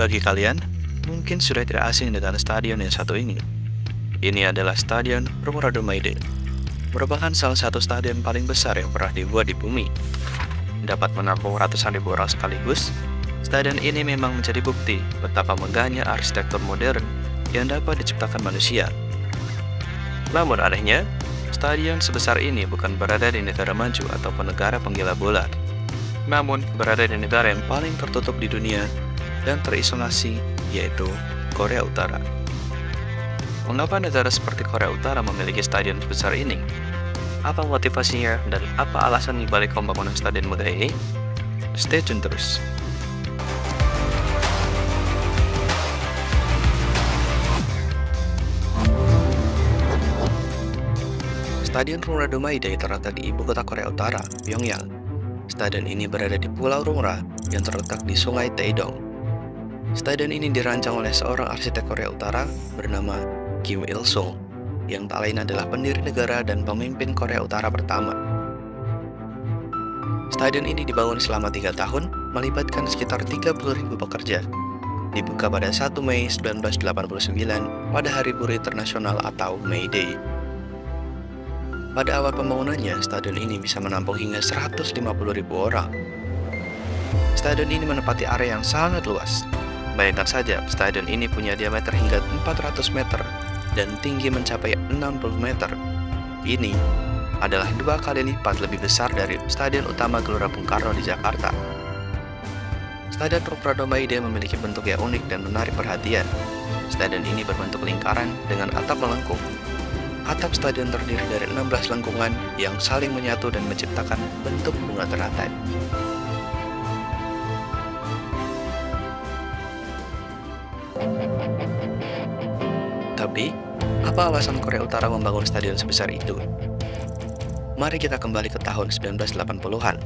Bagi kalian, mungkin sudah tidak asing dengan stadion yang satu ini. Ini adalah Stadion Rumorado-Maide, merupakan salah satu stadion paling besar yang pernah dibuat di bumi. Dapat menampung ratusan ribu orang sekaligus, stadion ini memang menjadi bukti betapa megahnya arsitektur modern yang dapat diciptakan manusia. Namun anehnya, stadion sebesar ini bukan berada di negara maju ataupun negara penggila bola, namun berada di negara yang paling tertutup di dunia dan terisolasi, yaitu Korea Utara. Mengapa negara seperti Korea Utara memiliki stadion sebesar ini? Apa motivasinya dan apa alasan dibalik pembangunan stadion megah ini? Stay tune terus. Stadion Rumorado-Maide terletak di ibu kota Korea Utara, Pyongyang. Stadion ini berada di Pulau Rumra yang terletak di Sungai Taedong. Stadion ini dirancang oleh seorang arsitek Korea Utara bernama Kim Il-sung, yang tak lain adalah pendiri negara dan pemimpin Korea Utara pertama. Stadion ini dibangun selama 3 tahun, melibatkan sekitar 30.000 pekerja. Dibuka pada 1 Mei 1989 pada Hari Buruh Internasional atau May Day. Pada awal pembangunannya, stadion ini bisa menampung hingga 150.000 orang. Stadion ini menempati area yang sangat luas. Bayangkan saja, stadion ini punya diameter hingga 400 meter dan tinggi mencapai 60 meter. Ini adalah 2 kali lipat lebih besar dari Stadion Utama Gelora Bung Karno di Jakarta. Stadion Rumorado-Maide memiliki bentuk yang unik dan menarik perhatian. Stadion ini berbentuk lingkaran dengan atap melengkung. Atap stadion terdiri dari 16 lengkungan yang saling menyatu dan menciptakan bentuk bunga teratai. Tapi, apa alasan Korea Utara membangun stadion sebesar itu? Mari kita kembali ke tahun 1980-an.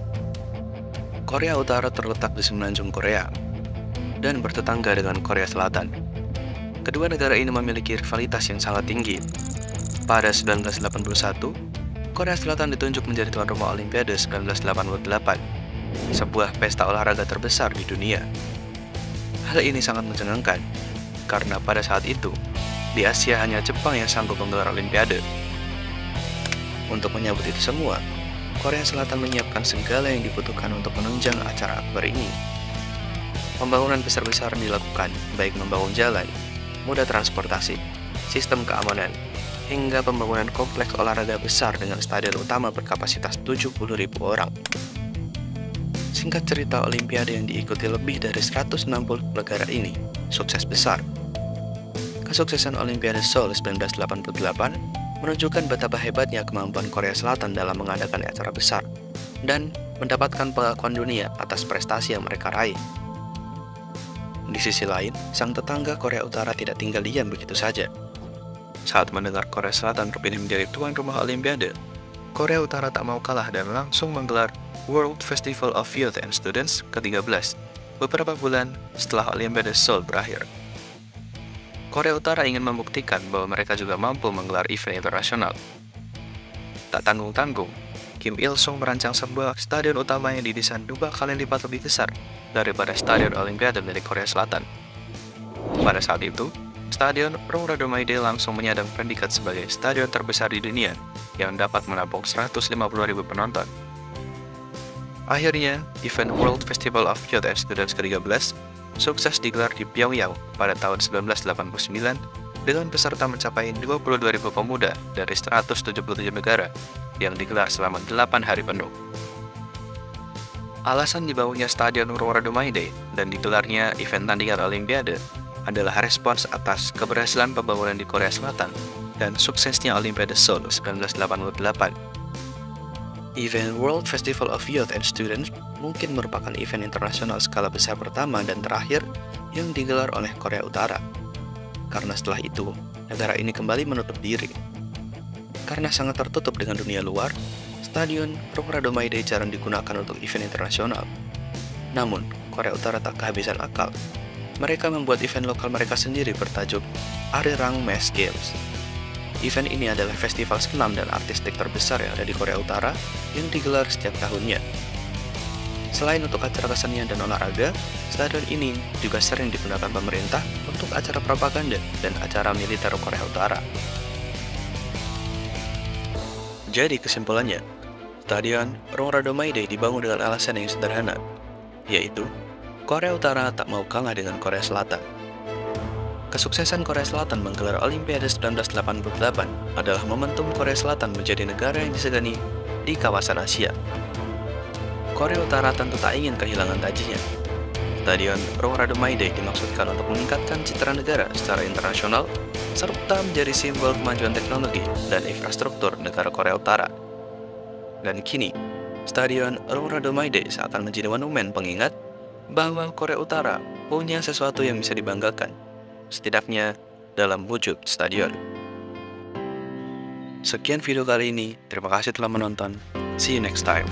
Korea Utara terletak di semenanjung Korea dan bertetangga dengan Korea Selatan. Kedua negara ini memiliki rivalitas yang sangat tinggi. Pada 1981, Korea Selatan ditunjuk menjadi tuan rumah Olimpiade 1988, sebuah pesta olahraga terbesar di dunia. Hal ini sangat mencengangkan, karena pada saat itu, di Asia hanya Jepang yang sanggup menggelar Olimpiade. Untuk menyambut itu semua, Korea Selatan menyiapkan segala yang dibutuhkan untuk menunjang acara akbar ini. Pembangunan besar-besaran dilakukan, baik membangun jalan, moda transportasi, sistem keamanan, hingga pembangunan kompleks olahraga besar dengan stadion utama berkapasitas 70.000 orang. Singkat cerita, Olimpiade yang diikuti lebih dari 160 negara ini sukses besar. Kesuksesan Olimpiade Seoul 1988 menunjukkan betapa hebatnya kemampuan Korea Selatan dalam mengadakan acara besar dan mendapatkan pengakuan dunia atas prestasi yang mereka raih. Di sisi lain, sang tetangga Korea Utara tidak tinggal diam begitu saja. Saat mendengar Korea Selatan terpilih menjadi tuan rumah Olimpiade, Korea Utara tak mau kalah dan langsung menggelar World Festival of Youth and Students ke-13 beberapa bulan setelah Olimpiade Seoul berakhir. Korea Utara ingin membuktikan bahwa mereka juga mampu menggelar event internasional. Tak tanggung-tanggung, Kim Il-sung merancang sebuah stadion utama yang didesain 2 kali lipat lebih besar daripada stadion Olimpiade milik Korea Selatan. Pada saat itu, Stadion Rumorado-Maide langsung menyandang predikat sebagai stadion terbesar di dunia yang dapat menampung 150.000 penonton. Akhirnya, event World Festival of Youth and Students ke-13 sukses digelar di Pyongyang pada tahun 1989 dengan peserta mencapai 22.000 pemuda dari 177 negara yang digelar selama 8 hari penuh. Alasan dibangunnya Stadion Rumorado-Maide dan digelarnya event tandingan Olimpiade adalah respons atas keberhasilan pembangunan di Korea Selatan dan suksesnya Olimpiade Seoul 1988. Event World Festival of Youth and Students mungkin merupakan event internasional skala besar pertama dan terakhir yang digelar oleh Korea Utara. Karena setelah itu, negara ini kembali menutup diri. Karena sangat tertutup dengan dunia luar, Stadion Rumorado-Maide jarang digunakan untuk event internasional. Namun, Korea Utara tak kehabisan akal. Mereka membuat event lokal mereka sendiri bertajuk Arirang Mass Games. Event ini adalah festival senam dan artistik terbesar yang ada di Korea Utara yang digelar setiap tahunnya. Selain untuk acara kesenian dan olahraga, stadion ini juga sering digunakan pemerintah untuk acara propaganda dan acara militer Korea Utara. Jadi kesimpulannya, Stadion Rongradomaide dibangun dengan alasan yang sederhana, yaitu Korea Utara tak mau kalah dengan Korea Selatan. Kesuksesan Korea Selatan menggelar Olimpiade 1988 adalah momentum Korea Selatan menjadi negara yang disegani di kawasan Asia. Korea Utara tentu tak ingin kehilangan tajinya. Stadion Rongradomaide dimaksudkan untuk meningkatkan citra negara secara internasional serta menjadi simbol kemajuan teknologi dan infrastruktur negara Korea Utara. Dan kini, Stadion Rongradomaide seakan menjadi monumen pengingat bahwa Korea Utara punya sesuatu yang bisa dibanggakan, setidaknya dalam wujud stadion. Sekian video kali ini, terima kasih telah menonton. See you next time.